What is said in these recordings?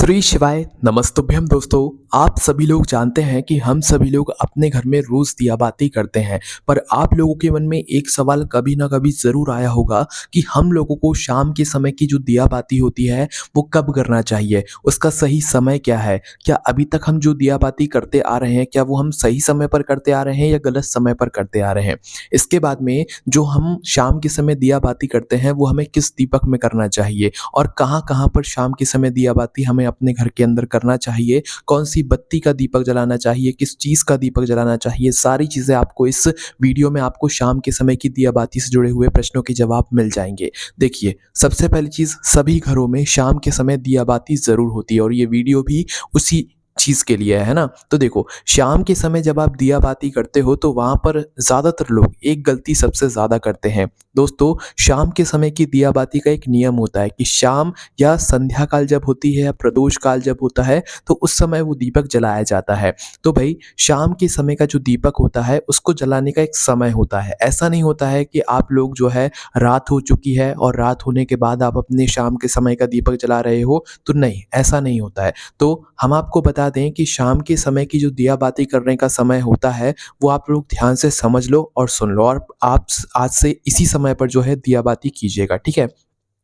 श्री शिवाय नमस्तुभ्यम। दोस्तों, आप सभी लोग जानते हैं कि हम सभी लोग अपने घर में रोज दियाबाती करते हैं। पर आप लोगों के मन में एक सवाल कभी ना कभी जरूर आया होगा कि हम लोगों को शाम के समय की जो दियाबाती होती है वो कब करना चाहिए, उसका सही समय क्या है। क्या अभी तक हम जो दियाबाती करते आ रहे हैं क्या वो हम सही समय पर करते आ रहे हैं या गलत समय पर करते आ रहे हैं। इसके बाद में जो हम शाम के समय दियाबाती करते हैं वो हमें किस दीपक में करना चाहिए और कहाँ कहाँ पर शाम के समय दियाबाती हमें अपने घर के अंदर करना चाहिए, कौन सी बत्ती का दीपक जलाना चाहिए, किस चीज़ का दीपक जलाना चाहिए, सारी चीज़ें आपको इस वीडियो में आपको शाम के समय की दियाबाती से जुड़े हुए प्रश्नों के जवाब मिल जाएंगे। देखिए, सबसे पहली चीज़, सभी घरों में शाम के समय दियाबाती ज़रूर होती है और ये वीडियो भी उसी चीज़ के लिए है ना। तो देखो, शाम के समय जब आप दियाबाती करते हो तो वहाँ पर ज़्यादातर लोग एक गलती सबसे ज़्यादा करते हैं। दोस्तों, शाम के समय की दियाबाती का एक नियम होता है कि शाम या संध्या काल जब होती है या प्रदोष काल जब होता है तो उस समय वो दीपक जलाया जाता है। तो भाई, शाम के समय का जो दीपक होता है उसको जलाने का एक समय होता है। ऐसा नहीं होता है कि आप लोग जो है रात हो चुकी है और रात होने के बाद आप अपने शाम के समय का दीपक जला रहे हो, तो नहीं, ऐसा नहीं होता है। तो हम आपको बता दें कि शाम के समय की जो दियाबाती करने का समय होता है वो आप लोग ध्यान से समझ लो और सुन लो, और आप आज से इसी समय पर जो है दियाबाती कीजिएगा, ठीक है।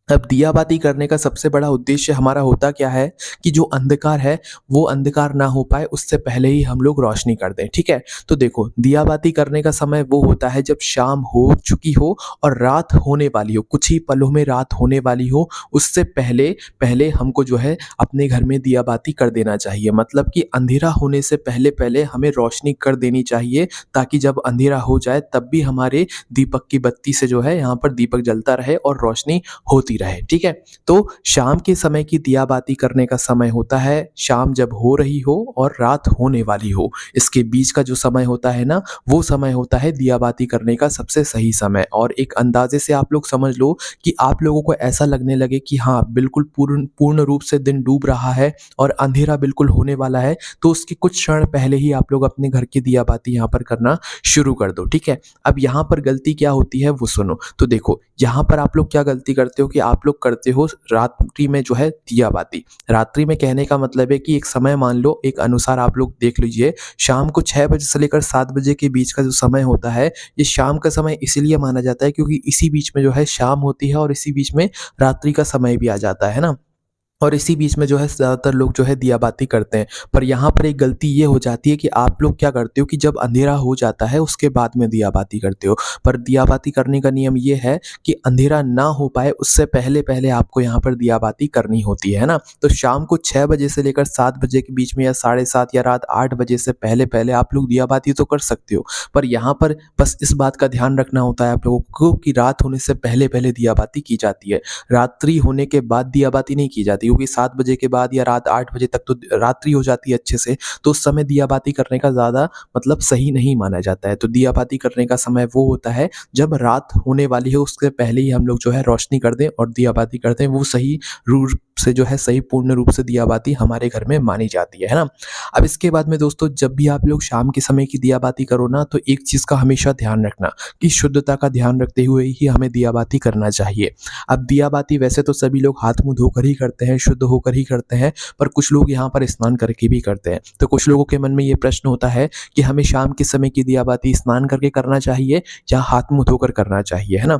अब दियाबाती करने का सबसे बड़ा उद्देश्य हमारा होता क्या है कि जो अंधकार है वो अंधकार ना हो पाए उससे पहले ही हम लोग रोशनी कर दें, ठीक है। तो देखो, दियाबाती करने का समय वो होता है जब शाम हो चुकी हो और रात होने वाली हो, कुछ ही पलों में रात होने वाली हो। उससे पहले पहले हमको जो है अपने घर में दियाबाती कर देना चाहिए, मतलब कि अंधेरा होने से पहले पहले हमें रोशनी कर देनी चाहिए, ताकि जब अंधेरा हो जाए तब भी हमारे दीपक की बत्ती से जो है यहाँ पर दीपक जलता रहे और रोशनी होती रहे, ठीक है। तो शाम के समय की दियाबाती करने का समय होता है शाम जब हो रही हो और रात होने वाली हो। इसके बीच का जो समय होता है ना, वो समय होता है दियाबाती करने का सबसे सही समय। और एक अंदाजे से आप लोग समझ लो कि आप लोगों को ऐसा लगने लगे कि हाँ, बिल्कुल पूर्ण पूर्ण रूप से दिन डूब रहा है और अंधेरा बिल्कुल होने वाला है, तो उसके कुछ क्षण पहले ही आप लोग अपने घर की दियाबाती यहाँ पर करना शुरू कर दो, ठीक है। अब यहाँ पर गलती क्या होती है वो सुनो। तो देखो, यहाँ पर आप लोग क्या गलती करते हो कि आप लोग करते हो रात्रि में जो है दियाबाती। रात्रि में कहने का मतलब है कि एक समय मान लो, एक अनुसार आप लोग देख लीजिए, शाम को 6 बजे से लेकर 7 बजे के बीच का जो समय होता है, ये शाम का समय इसीलिए माना जाता है क्योंकि इसी बीच में जो है शाम होती है और इसी बीच में रात्रि का समय भी आ जाता है ना। और इसी बीच में जो है ज़्यादातर लोग जो है दियाबाती करते हैं। पर यहाँ पर एक गलती ये हो जाती है कि आप लोग क्या करते हो कि जब अंधेरा हो जाता है उसके बाद में दियाबाती करते हो। पर दियाबाती करने का नियम ये है कि अंधेरा ना हो पाए उससे पहले पहले आपको यहाँ पर दियाबाती करनी होती है ना। तो शाम को 6 बजे से लेकर 7 बजे के बीच में या 7:30 या रात 8 बजे से पहले पहले आप लोग दियाबाती तो कर सकते हो। पर यहाँ पर बस इस बात का ध्यान रखना होता है आप लोगों को कि रात होने से पहले पहले दियाबाती की जाती है। रात्रि होने के बाद दियाबाती नहीं की जाती, क्योंकि 7 बजे के बाद या रात 8 बजे तक तो रात्रि हो जाती है अच्छे से, तो उस समय दियाबाती करने का ज़्यादा मतलब सही नहीं माना जाता है। तो दियाबाती करने का समय वो होता है जब रात होने वाली हो उससे पहले ही हम लोग जो है रोशनी कर दें और दियाबाती करते हैं, वो सही रूप से जो है सही पूर्ण रूप से दियाबाती हमारे घर में मानी जाती है ना। अब इसके बाद में दोस्तों, जब भी आप लोग शाम के समय की दियाबाती करो ना, तो एक चीज़ का हमेशा ध्यान रखना कि शुद्धता का ध्यान रखते हुए ही हमें दियाबाती करना चाहिए। अब दियाबाती वैसे तो सभी लोग हाथ मुंह धोकर ही करते हैं, शुद्ध होकर ही करते हैं, पर कुछ लोग यहाँ पर स्नान करके भी करते हैं। तो कुछ लोगों के मन में ये प्रश्न होता है कि हमें शाम के समय की दियाबाती स्नान करके करना चाहिए या हाथ मुंह धोकर करना चाहिए, है ना।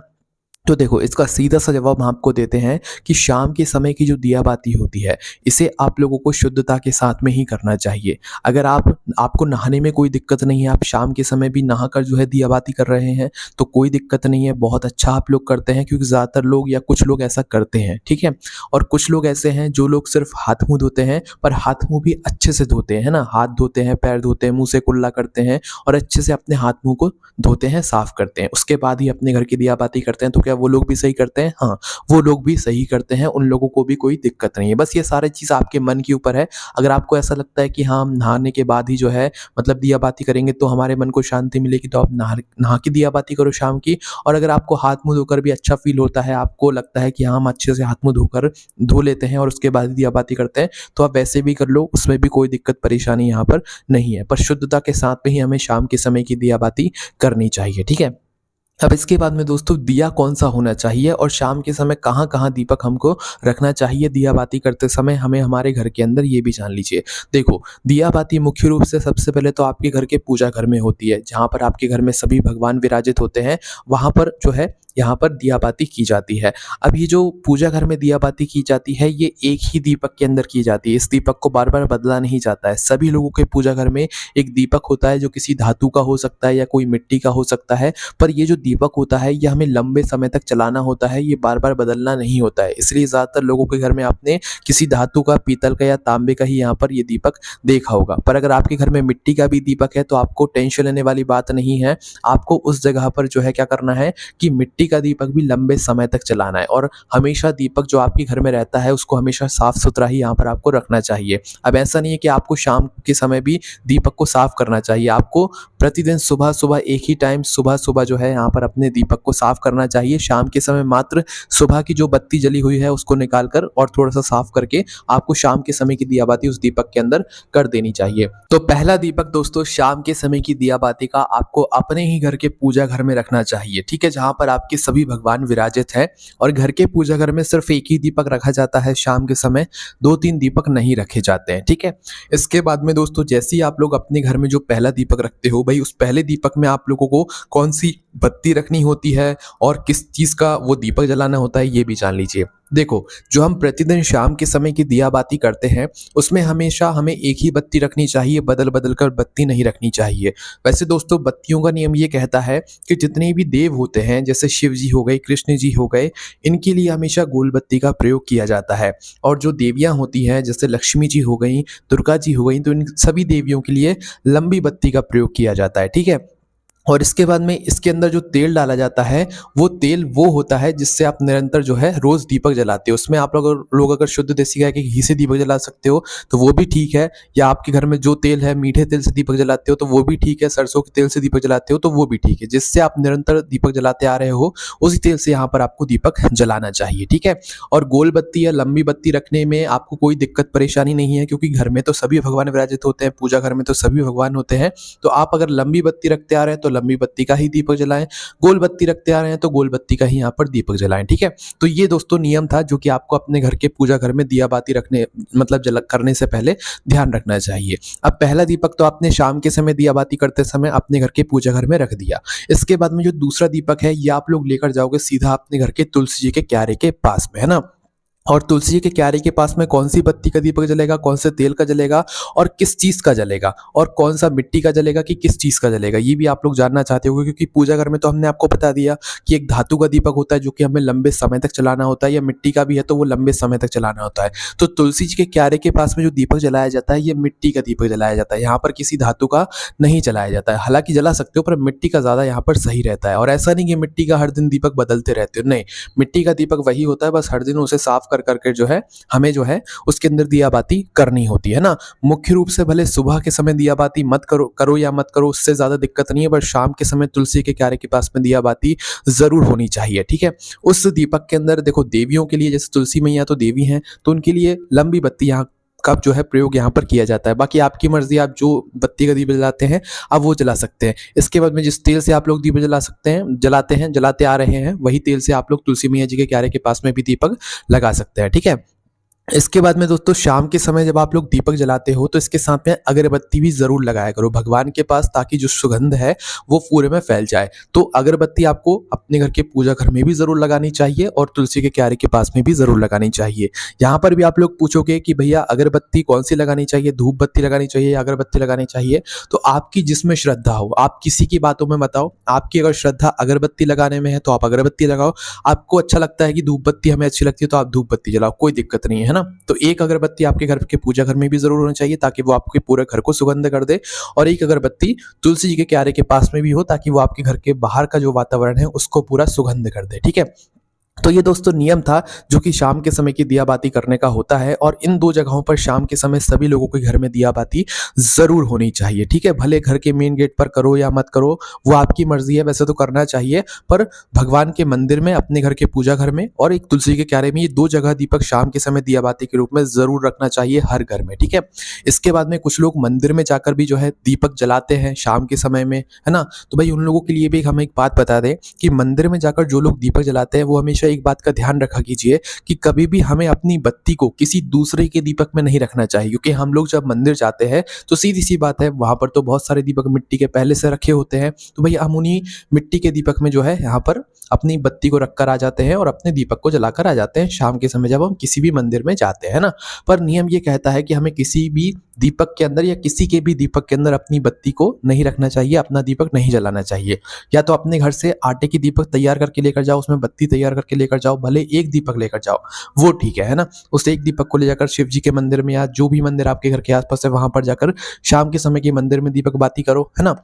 तो देखो, इसका सीधा सा जवाब हम आपको देते हैं कि शाम के समय की जो दियाबाती होती है इसे आप लोगों को शुद्धता के साथ में ही करना चाहिए। अगर आपको नहाने में कोई दिक्कत नहीं है, आप शाम के समय भी नहाकर जो है दियाबाती कर रहे हैं, तो कोई दिक्कत नहीं है, बहुत अच्छा आप लोग करते हैं, क्योंकि ज़्यादातर लोग या कुछ लोग ऐसा करते हैं, ठीक है। और कुछ लोग ऐसे हैं जो लोग सिर्फ हाथ मुँह धोते हैं, पर हाथ मुँह भी अच्छे से धोते हैं, है ना। हाथ धोते हैं, पैर धोते हैं, मुँह से कुल्ला करते हैं और अच्छे से अपने हाथ मुँह को धोते हैं, साफ करते हैं, उसके बाद ही अपने घर की दियाबाती करते हैं। तो क्या वो लोग भी सही करते हैं? हाँ, वो लोग भी सही करते हैं, उन लोगों को भी कोई दिक्कत नहीं है। बस ये सारी चीज़ आपके मन के ऊपर है। अगर आपको ऐसा लगता है कि हाँ, हम नहाने के बाद ही जो है मतलब दियाबाती करेंगे तो हमारे मन को शांति मिलेगी, तो आप नहा के दियाबाती करो शाम की। और अगर आपको हाथ मुँह धोकर भी अच्छा फ़ील होता है, आपको लगता है कि हाँ, हम अच्छे से हाथ मुँह धो लेते हैं और उसके बाद ही दियाबाती करते हैं, तो आप वैसे भी कर लो, उसमें भी कोई दिक्कत परेशानी यहाँ पर नहीं है। पर शुद्धता के साथ में ही हमें शाम के समय की दियाबाती करनी चाहिए, ठीक है। अब इसके बाद में दोस्तों दिया कौन-सा होना चाहिए और शाम के समय कहाँ-कहाँ दीपक हमको रखना चाहिए दिया बाती करते समय हमें हमारे घर के अंदर ये भी जान लीजिए। देखो, दिया बाती मुख्य रूप से सबसे पहले तो आपके घर के पूजा घर में होती है, जहाँ पर आपके घर में सभी भगवान विराजित होते हैं, वहाँ पर जो है यहाँ पर दिया बाती की जाती है। अब ये जो पूजा घर में दिया बाती की जाती है, ये एक ही दीपक के अंदर की जाती है। इस दीपक को बार-बार बदला नहीं जाता है। सभी लोगों के पूजा घर में एक दीपक होता है जो किसी धातु का हो सकता है या कोई मिट्टी का हो सकता है। पर ये जो दीपक होता है ये हमें लंबे समय तक चलाना होता है, ये बार-बार बदलना नहीं होता है। इसलिए ज़्यादातर लोगों के घर में आपने किसी धातु का, पीतल का या तांबे का ही यहाँ पर ये दीपक देखा होगा। पर अगर आपके घर में मिट्टी का भी दीपक है तो आपको टेंशन लेने वाली बात नहीं है। आपको उस जगह पर जो है क्या करना है कि मिट्टी का दीपक भी लंबे समय तक चलाना है और हमेशा दीपक जो आपके घर में रहता है उसको हमेशा साफ-सुथरा ही यहाँ पर आपको रखना चाहिए। अब ऐसा नहीं है कि आपको शाम के समय भी दीपक को साफ करना चाहिए। आपको प्रतिदिन सुबह-सुबह एक ही टाइम सुबह-सुबह जो है यहाँ पर अपने दीपक को साफ करना चाहिए। शाम के समय मात्र सुबह की जो बत्ती जली हुई है उसको निकाल कर और थोड़ा-सा साफ करके आपको शाम के समय की दिया बाती उस दीपक के अंदर कर देनी चाहिए। तो पहला दीपक दोस्तों शाम के समय की दिया बाती का आपको अपने ही घर के पूजा घर में रखना चाहिए, ठीक है? जहाँ पर आपके सभी भगवान विराजित हैं और घर के पूजा घर में सिर्फ एक ही दीपक रखा जाता है शाम के समय, 2-3 दीपक नहीं रखे जाते हैं, ठीक है? इसके बाद में दोस्तों जैसे ही आप लोग अपने घर में जो पहला दीपक रखते हो, भाई उस पहले दीपक में आप लोगों को कौन-सी बत्ती रखनी होती है और किस चीज़ का वो दीपक जलाना होता है, ये भी जान लीजिए। देखो, जो हम प्रतिदिन शाम के समय की दिया बाती करते हैं, उसमें हमेशा हमें एक ही बत्ती रखनी चाहिए, बदल-बदल कर बत्ती नहीं रखनी चाहिए। वैसे दोस्तों बत्तियों का नियम ये कहता है कि जितने भी देव होते हैं, जैसे शिव जी हो गए, कृष्ण जी हो गए, इनके लिए हमेशा गोल बत्ती का प्रयोग किया जाता है। और जो देवियाँ होती हैं, जैसे लक्ष्मी जी हो गईं, दुर्गा जी हो गईं, तो इन सभी देवियों के लिए लंबी बत्ती का प्रयोग किया जाता है, ठीक है? और इसके बाद में इसके अंदर जो तेल डाला जाता है, वो तेल वो होता है जिससे आप निरंतर जो है रोज़ दीपक जलाते हो। उसमें आप लोग अगर शुद्ध देसी गाय के घी से दीपक जला सकते हो, तो वो भी ठीक है या आपके घर में जो तेल है, मीठे तेल से दीपक जलाते हो, तो वो भी ठीक है, सरसों के तेल से दीपक जलाते हो, तो वो भी ठीक है। जिससे आप निरंतर दीपक जलाते आ रहे हो, उसी तेल से यहाँ पर आपको दीपक जलाना चाहिए, ठीक है? और गोल बत्ती या लंबी बत्ती रखने में आपको कोई दिक्कत परेशानी नहीं है क्योंकि घर में तो सभी भगवान विराजित होते हैं, पूजा घर में तो सभी भगवान होते हैं। तो आप अगर लंबी बत्ती रखते आ रहे हैं, तो लंबी बत्ती का ही दीपक जलाएँ, गोल बत्ती रखते आ रहे हैं तो गोल बत्ती का ही यहाँ पर दीपक जलाएँ, ठीक है? तो ये दोस्तों नियम था जो कि आपको अपने घर के पूजा घर में दिया बाती रखने मतलब जल करने से पहले ध्यान रखना चाहिए। अब पहला दीपक तो आपने शाम के समय दिया बाती करते समय अपने घर के पूजा घर में रख दिया। इसके बाद में जो दूसरा दीपक है ये आप लोग लेकर जाओगे सीधा अपने घर के तुलसी जी के क्यारे के पास में, है ना? और तुलसी जी के क्यारे के पास में कौन-सी बत्ती का दीपक जलेगा, कौन से तेल का जलेगा और किस चीज़ का जलेगा और कौन-सा मिट्टी का जलेगा कि किस चीज़ का जलेगा, ये भी आप लोग जानना चाहते होंगे क्योंकि पूजा घर में तो हमने आपको बता दिया कि एक धातु का दीपक होता है जो कि हमें लंबे समय तक चलाना होता है या मिट्टी का भी है तो वो लंबे समय तक चलाना होता है। तो तुलसी जी के क्यारे के पास में जो दीपक जलाया जाता है, ये मिट्टी का दीपक जलाया जाता है, यहाँ पर किसी धातु का नहीं जलाया जाता है। हालाँकि जला सकते हो पर मिट्टी का ज़्यादा यहाँ पर सही रहता है और ऐसा नहीं कि मिट्टी का हर दिन दीपक बदलते रहते हो, नहीं, मिट्टी का दीपक वही होता है, बस हर दिन उसे साफ कर के जो है हमें जो है उसके अंदर दिया बाती करनी होती है ना। मुख्य रूप से भले सुबह के समय दिया बाती मत करो या मत करो, उससे ज़्यादा दिक्कत नहीं है, पर शाम के समय तुलसी के क्यारे के पास में दिया बाती ज़रूर होनी चाहिए, ठीक है? उस दीपक के अंदर देखो देवियों के लिए जैसे तुलसी मैया तो देवी हैं, तो उनके लिए लंबी बत्ती यहाँ का जो है प्रयोग यहाँ पर किया जाता है। बाकी आपकी मर्ज़ी, आप जो बत्ती का दीप जलाते हैं, आप वो जला सकते हैं। इसके बाद में जिस तेल से आप लोग दीप जलाते आ रहे हैं, वही तेल से आप लोग तुलसी मैया जी के क्यारे के पास में भी दीपक लगा सकते हैं, ठीक है? इसके बाद में दोस्तों शाम के समय जब आप लोग दीपक जलाते हो तो इसके साथ में अगरबत्ती भी ज़रूर लगाया करो भगवान के पास, ताकि जो सुगंध है वो पूरे में फैल जाए। तो अगरबत्ती आपको अपने घर के पूजा घर में भी ज़रूर लगानी चाहिए और तुलसी के क्यारे के पास में भी ज़रूर लगानी चाहिए। यहाँ पर भी आप लोग पूछोगे कि भैया अगरबत्ती कौन सी लगानी चाहिए, धूप बत्ती लगानी चाहिए या अगरबत्ती लगानी चाहिए? तो आपकी जिसमें श्रद्धा हो, आप किसी की बातों में मत आओ। आपकी अगर श्रद्धा अगरबत्ती लगाने में है तो आप अगरबत्ती लगाओ, आपको अच्छा लगता है कि धूप बत्ती हमें अच्छी लगती है तो आप धूप बत्ती जलाओ, कोई दिक्कत नहीं है ना। तो एक अगरबत्ती आपके घर के पूजा घर में भी जरूर होनी चाहिए ताकि वो आपके पूरे घर को सुगंध कर दे, और एक अगरबत्ती तुलसी जी के क्यारे के पास में भी हो ताकि वो आपके घर के बाहर का जो वातावरण है उसको पूरा सुगंध कर दे, ठीक है? तो ये दोस्तों नियम था जो कि शाम के समय की दिया बाती करने का होता है, और इन 2 जगहों पर शाम के समय सभी लोगों के घर में दिया बाती ज़रूर होनी चाहिए, ठीक है? भले घर के मेन गेट पर करो या मत करो, वो आपकी मर्ज़ी है, वैसे तो करना चाहिए, पर भगवान के मंदिर में, अपने घर के पूजा घर में और एक तुलसी के क्यारे में, ये 2 जगह दीपक शाम के समय दिया बाती के रूप में ज़रूर रखना चाहिए हर घर में, ठीक है? इसके बाद में कुछ लोग मंदिर में जाकर भी जो है दीपक जलाते हैं शाम के समय में, है ना? तो भाई उन लोगों के लिए भी हम एक बात बता दें कि मंदिर में जाकर जो लोग दीपक जलाते हैं वो हमेशा एक बात का ध्यान रखा कीजिए कि कभी भी हमें अपनी बत्ती को किसी दूसरे के दीपक में नहीं रखना चाहिए, क्योंकि हम लोग जब मंदिर जाते हैं तो सीधी सी बात है, वहां पर तो बहुत सारे दीपक मिट्टी के पहले से रखे होते हैं, तो भैया हम उन्हीं मिट्टी के दीपक में जो है यहाँ पर अपनी बत्ती को रखकर आ जाते हैं और अपने दीपक को जलाकर आ जाते हैं शाम के समय जब हम किसी भी मंदिर में जाते हैं ना। पर नियम ये कहता है कि हमें किसी भी दीपक के अंदर या किसी के भी दीपक के अंदर अपनी बत्ती को नहीं रखना चाहिए, अपना दीपक नहीं जलाना चाहिए। या तो अपने घर से आटे की दीपक तैयार करके लेकर जाओ, उसमें बत्ती तैयार करके लेकर जाओ, भले एक दीपक लेकर जाओ, वो ठीक है ना? उस एक दीपक को ले जाकर शिव जी के मंदिर में या जो भी मंदिर आपके घर के आसपास है वहां पर जाकर शाम के समय के मंदिर में दीपक बाती करो, है ना?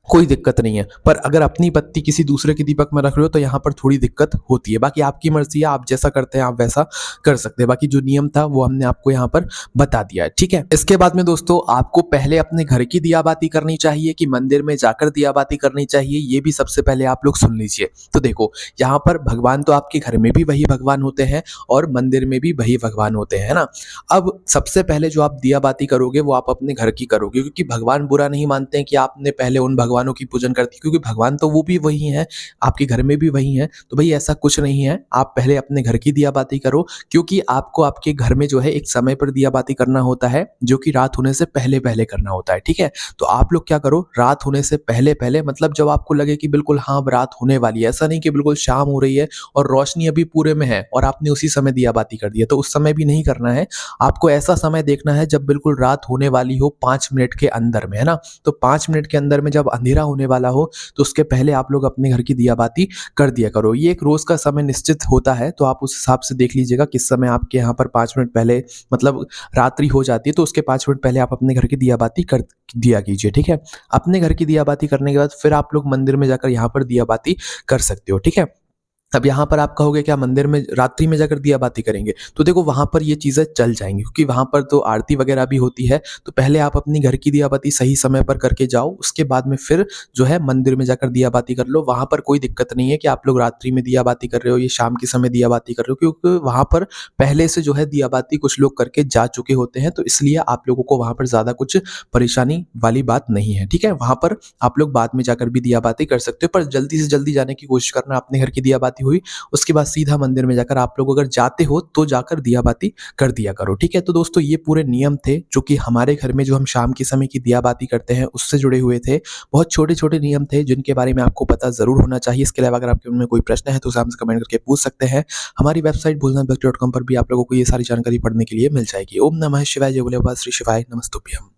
कोई दिक्कत नहीं है। पर अगर अपनी पत्ती किसी दूसरे के दीपक में रख रहे हो तो यहाँ पर थोड़ी दिक्कत होती है। बाकी आपकी मर्ज़ी है, आप जैसा करते हैं आप वैसा कर सकते हैं। बाकी जो नियम था वो हमने आपको यहाँ पर बता दिया है, ठीक है? इसके बाद में दोस्तों आपको पहले अपने घर की दिया बाती करनी चाहिए कि मंदिर में जाकर दिया बाती करनी चाहिए, ये भी सबसे पहले आप लोग सुन लीजिए। तो देखो, यहाँ पर भगवान तो आपके घर में भी वही भगवान होते हैं और मंदिर में भी वही भगवान होते हैं, है ना? अब सबसे पहले जो आप दिया बाती करोगे वो आप अपने घर की करोगे, क्योंकि भगवान बुरा नहीं मानते हैं कि आपने पहले उन भगवानों की पूजन करती, क्योंकि भगवान तो वो भी वही हैं, आपके घर में भी वही हैं। तो भाई ऐसा कुछ नहीं है, आप पहले अपने घर की दिया बाती करो, क्योंकि आपको आपके घर में जो है एक समय पर दिया बाती करना होता है जो कि रात होने से पहले पहले करना होता है, ठीक है? तो आप लोग क्या करो, रात होने से पहले पहले, मतलब जब आपको लगे कि बिल्कुल हाँ अब रात होने वाली है, ऐसा नहीं कि बिल्कुल शाम हो रही है और रोशनी अभी पूरे में है और आपने उसी समय दिया बाती कर दिया, तो उस समय भी नहीं करना है। आपको ऐसा समय देखना है जब बिल्कुल रात होने वाली हो 5 मिनट के अंदर में, है ना? तो 5 मिनट के अंदर में जब अंधेरा होने वाला हो तो उसके पहले आप लोग अपने घर की दिया बाती कर दिया करो। ये एक रोज का समय निश्चित होता है, तो आप उस हिसाब से देख लीजिएगा किस समय आपके यहाँ पर 5 मिनट पहले, मतलब रात्रि हो जाती है, तो उसके 5 मिनट पहले आप अपने घर की दिया बाती कर दिया कीजिए, ठीक है? अपने घर की दिया बाती करने के बाद फिर आप लोग मंदिर में जाकर यहाँ पर दिया बाती कर सकते हो, ठीक है? अब यहाँ पर आप कहोगे क्या मंदिर में रात्रि में जाकर दिया बाती करेंगे? तो देखो वहाँ पर ये चीज़ें चल जाएँगी, क्योंकि वहाँ पर तो आरती वगैरह भी होती है। तो पहले आप अपनी घर की दिया बाती सही समय पर करके जाओ, उसके बाद में फिर जो है मंदिर में जाकर दिया बाती कर लो। वहाँ पर कोई दिक्कत नहीं है कि आप लोग रात्रि में दिया बाती कर रहे हो, ये शाम के समय दिया बाती कर रहे हो, क्योंकि वहाँ पर पहले से जो है दिया बाती कुछ लोग करके जा चुके होते हैं, तो इसलिए आप लोगों को वहाँ पर ज़्यादा कुछ परेशानी वाली बात नहीं है, ठीक है? वहाँ पर आप लोग बाद में जाकर भी दिया बाती कर सकते हो, पर जल्दी से जल्दी जाने की कोशिश करना। अपने घर की दिया बाती हुई, उसके बाद सीधा मंदिर में जाकर आप लोग अगर जाते हो तो जाकर दिया बाती कर दिया करो, ठीक है? तो दोस्तों ये पूरे नियम थे जो कि हमारे घर में जो हम शाम के समय की दिया बाती करते हैं उससे जुड़े हुए थे। बहुत छोटे-छोटे नियम थे जिनके बारे में आपको पता ज़रूर होना चाहिए। इसके अलावा अगर आपके मन में कोई प्रश्न है तो उसे हमसे कमेंट करके पूछ सकते हैं। हमारी वेबसाइट भोलेनाथभक्त.com पर भी आप लोगों को ये सारी जानकारी पढ़ने के लिए मिल जाएगी। ओम नमः शिवाय, जय भोले बाबा, श्री शिवाय नमस्तुभ्यम।